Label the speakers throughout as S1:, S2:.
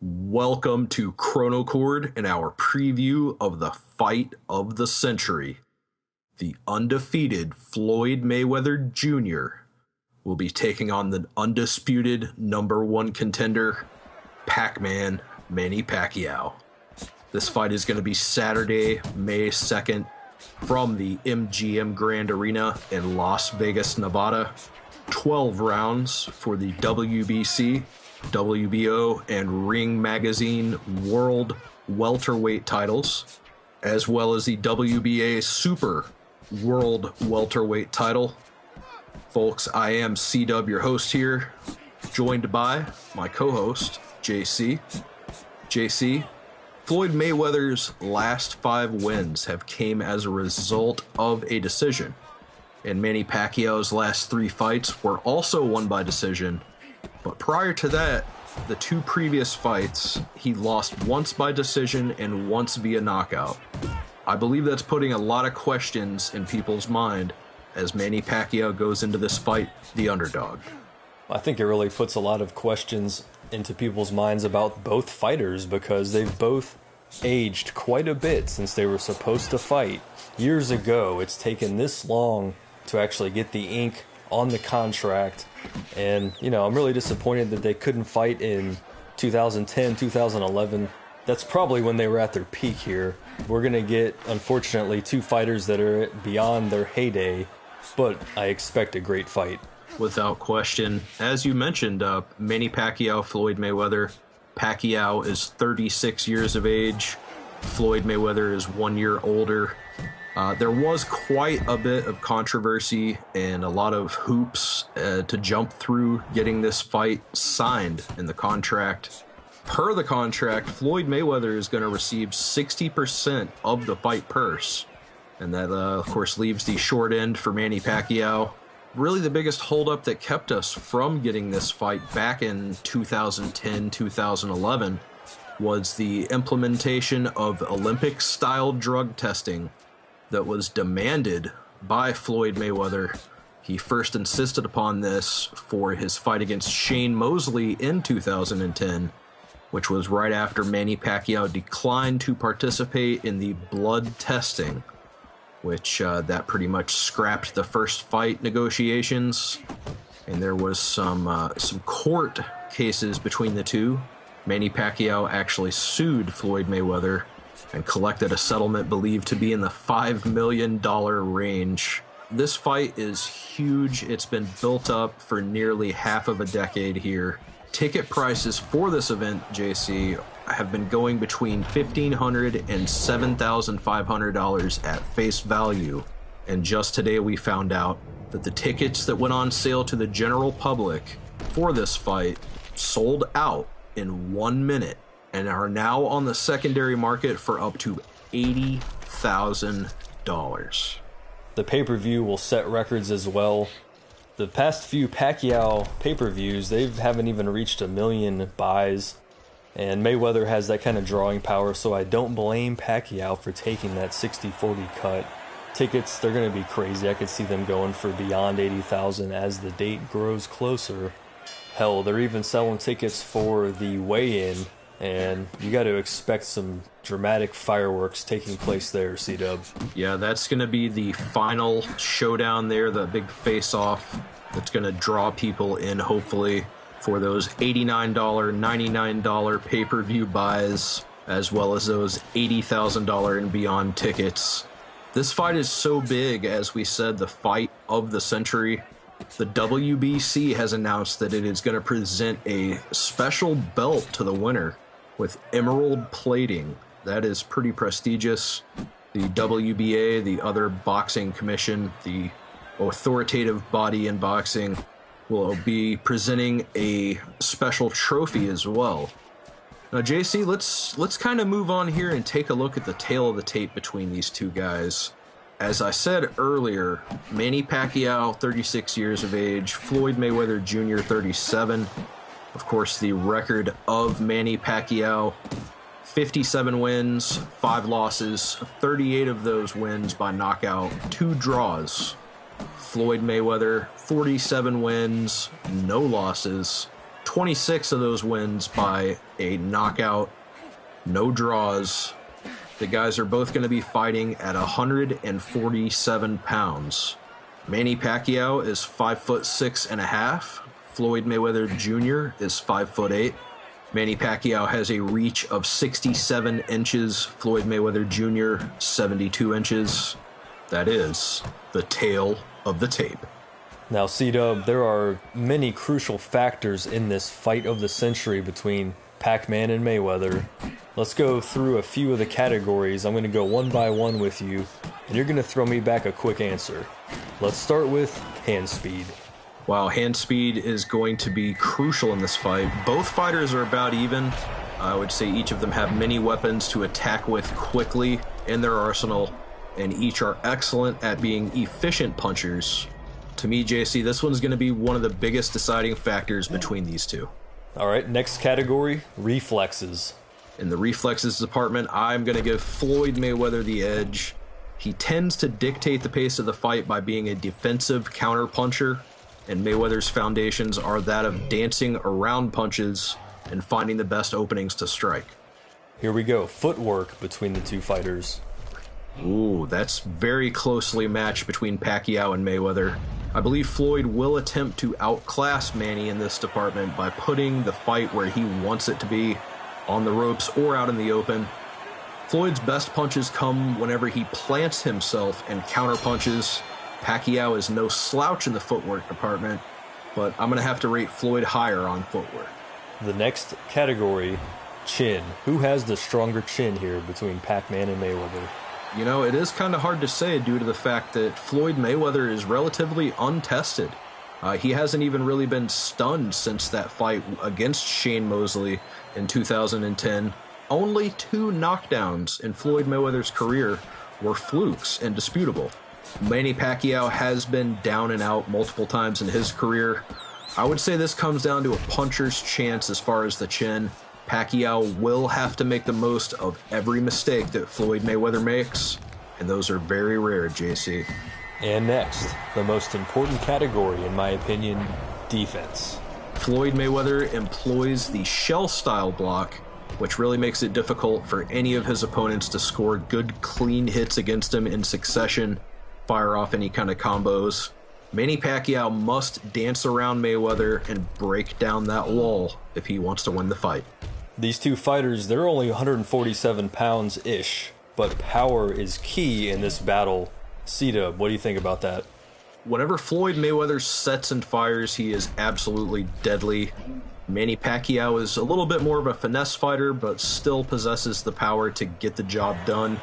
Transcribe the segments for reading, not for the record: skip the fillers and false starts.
S1: Welcome to Chronochord and our preview of the fight of the century. The undefeated Floyd Mayweather Jr. will be taking on the undisputed number one contender, Pac-Man Manny Pacquiao. This fight is going to be Saturday, May 2nd from the MGM Grand Arena in Las Vegas, Nevada. 12 rounds for the WBC, WBO, and Ring Magazine World Welterweight titles, as well as the WBA Super World Welterweight title. Folks, I am C-Dub, your host here, joined by my co-host, JC. JC, Floyd Mayweather's last 5 wins have came as a result of a decision, and Manny Pacquiao's last 3 fights were also won by decision. But prior to that, the 2 previous fights, he lost once by decision and once via knockout. I believe that's putting a lot of questions in people's mind as Manny Pacquiao goes into this fight the underdog.
S2: I think it really puts a lot of questions into people's minds about both fighters because they've both aged quite a bit since they were supposed to fight. Years ago, it's taken this long to actually get the ink on the contract. And, I'm really disappointed that they couldn't fight in 2010, 2011. That's probably when they were at their peak here. We're going to get, unfortunately, 2 fighters that are beyond their heyday, but I expect a great fight.
S1: Without question. As you mentioned, Manny Pacquiao, Floyd Mayweather. Pacquiao is 36 years of age. Floyd Mayweather is 1 year older. There was quite a bit of controversy and a lot of hoops to jump through getting this fight signed in the contract. Per the contract, Floyd Mayweather is going to receive 60% of the fight purse. And that, of course, leaves the short end for Manny Pacquiao. Really the biggest holdup that kept us from getting this fight back in 2010, 2011 was the implementation of Olympic-style drug testing that was demanded by Floyd Mayweather. He first insisted upon this for his fight against Shane Mosley in 2010, which was right after Manny Pacquiao declined to participate in the blood testing, which that pretty much scrapped the first fight negotiations. And there was some court cases between the two. Manny Pacquiao actually sued Floyd Mayweather and collected a settlement believed to be in the $5 million range. This fight is huge. It's been built up for nearly half of a decade here. Ticket prices for this event, JC, have been going between $1,500 and $7,500 at face value. And just today we found out that the tickets that went on sale to the general public for this fight sold out in 1 minute and are now on the secondary market for up to $80,000.
S2: The pay-per-view will set records as well. The past few Pacquiao pay-per-views, they haven't even reached 1 million buys. And Mayweather has that kind of drawing power, so I don't blame Pacquiao for taking that 60-40 cut. Tickets, they're going to be crazy. I could see them going for beyond 80,000 as the date grows closer. Hell, they're even selling tickets for the weigh-in, and you got to expect some dramatic fireworks taking place there, C-Dub.
S1: Yeah, that's going to be the final showdown there, the big face-off that's going to draw people in, hopefully, for those $89, $99 pay-per-view buys, as well as those $80,000 and beyond tickets. This fight is so big, as we said, the fight of the century. The WBC has announced that it is going to present a special belt to the winner with emerald plating. That is pretty prestigious. The WBA, the other boxing commission, the authoritative body in boxing, will be presenting a special trophy as well. Now, JC, let's kind of move on here and take a look at the tale of the tape between these two guys. As I said earlier, Manny Pacquiao, 36 years of age, Floyd Mayweather Jr., 37. Of course, the record of Manny Pacquiao, 57 wins, 5 losses, 38 of those wins by knockout, 2 draws. Floyd Mayweather, 47 wins, no losses, 26 of those wins by a knockout, no draws. The guys are both going to be fighting at 147 pounds. Manny Pacquiao is 5'6.5". Floyd Mayweather Jr. is 5'8". Manny Pacquiao has a reach of 67 inches. Floyd Mayweather Jr. 72 inches. That is the tale of the tape.
S2: Now, C-Dub, there are many crucial factors in this fight of the century between Pac-Man and Mayweather. Let's go through a few of the categories. I'm going to go one by one with you, and you're going to throw me back a quick answer. Let's start with hand speed.
S1: Wow, hand speed is going to be crucial in this fight. Both fighters are about even. I would say each of them have many weapons to attack with quickly in their arsenal, and each are excellent at being efficient punchers. To me, JC, this one's going to be one of the biggest deciding factors between these two.
S2: All right, next category, reflexes.
S1: In the reflexes department, I'm going to give Floyd Mayweather the edge. He tends to dictate the pace of the fight by being a defensive counter-puncher, and Mayweather's foundations are that of dancing around punches and finding the best openings to strike.
S2: Here we go, footwork between the two fighters.
S1: Ooh, that's very closely matched between Pacquiao and Mayweather. I believe Floyd will attempt to outclass Manny in this department by putting the fight where he wants it to be, on the ropes or out in the open. Floyd's best punches come whenever he plants himself and counterpunches. Pacquiao is no slouch in the footwork department, but I'm going to have to rate Floyd higher on footwork.
S2: The next category, chin. Who has the stronger chin here between Pac-Man and Mayweather?
S1: You know, it is kind of hard to say due to the fact that Floyd Mayweather is relatively untested. He hasn't even really been stunned since that fight against Shane Mosley in 2010. Only 2 knockdowns in Floyd Mayweather's career were flukes and disputable. Manny Pacquiao has been down and out multiple times in his career. I would say this comes down to a puncher's chance as far as the chin. Pacquiao will have to make the most of every mistake that Floyd Mayweather makes, and those are very rare, JC.
S2: And next, the most important category, in my opinion, defense.
S1: Floyd Mayweather employs the shell-style block, which really makes it difficult for any of his opponents to score good, clean hits against him in succession, fire off any kind of combos. Manny Pacquiao must dance around Mayweather and break down that wall if he wants to win the fight.
S2: These two fighters, they're only 147 pounds-ish, but power is key in this battle. C-Dub, what do you think about that?
S1: Whenever Floyd Mayweather sets and fires, he is absolutely deadly. Manny Pacquiao is a little bit more of a finesse fighter, but still possesses the power to get the job done.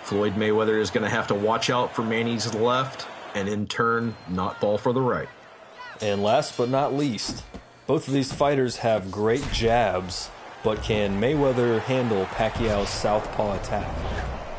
S1: Floyd Mayweather is going to have to watch out for Manny's left, and in turn, not fall for the right.
S2: And last but not least, both of these fighters have great jabs, but can Mayweather handle Pacquiao's southpaw attack?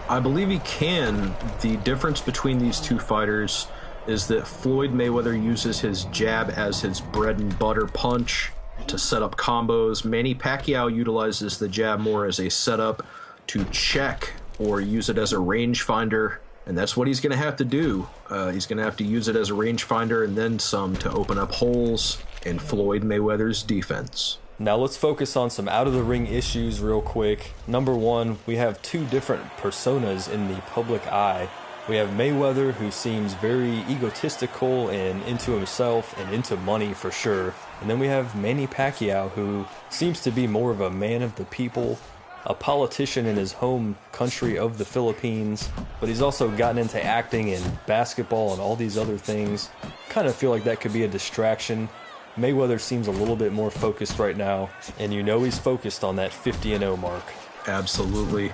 S1: I believe he can. The difference between these two fighters is that Floyd Mayweather uses his jab as his bread and butter punch to set up combos. Manny Pacquiao utilizes the jab more as a setup to check or use it as a rangefinder, and that's what he's going to have to do. He's going to have to use it as a rangefinder and then some to open up holes in Floyd Mayweather's defense.
S2: Now let's focus on some out-of-the-ring issues real quick. Number one, we have 2 different personas in the public eye. We have Mayweather, who seems very egotistical and into himself and into money for sure. And then we have Manny Pacquiao, who seems to be more of a man of the people, a politician in his home country of the Philippines, but he's also gotten into acting and basketball and all these other things. Kind of feel like that could be a distraction. Mayweather seems a little bit more focused right now, and you know he's focused on that 50-0 mark.
S1: Absolutely.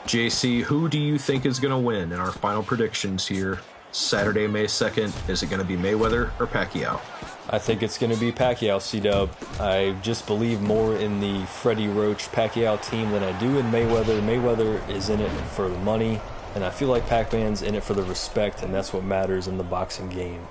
S1: JC, who do you think is going to win in our final predictions here? Saturday, May 2nd, is it going to be Mayweather or Pacquiao?
S2: I think it's going to be Pacquiao, C-Dub. I just believe more in the Freddie Roach Pacquiao team than I do in Mayweather. Mayweather is in it for the money, and I feel like Pac-Man's in it for the respect, and that's what matters in the boxing game.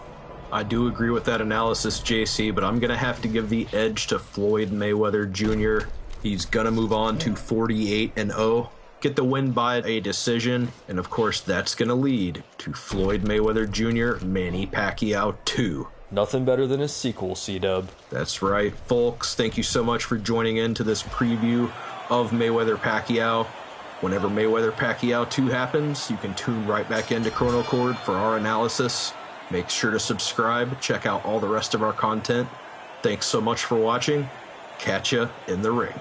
S1: I do agree with that analysis, JC, but I'm going to have to give the edge to Floyd Mayweather Jr. He's going to move on to 48-0, get the win by a decision, and of course that's going to lead to Floyd Mayweather Jr., Manny Pacquiao 2.
S2: Nothing better than a sequel, C-Dub.
S1: That's right, folks. Thank you so much for joining in to this preview of Mayweather-Pacquiao. Whenever Mayweather-Pacquiao 2 happens, you can tune right back into Chronochord for our analysis. Make sure to subscribe. Check out all the rest of our content. Thanks so much for watching. Catch ya in the ring.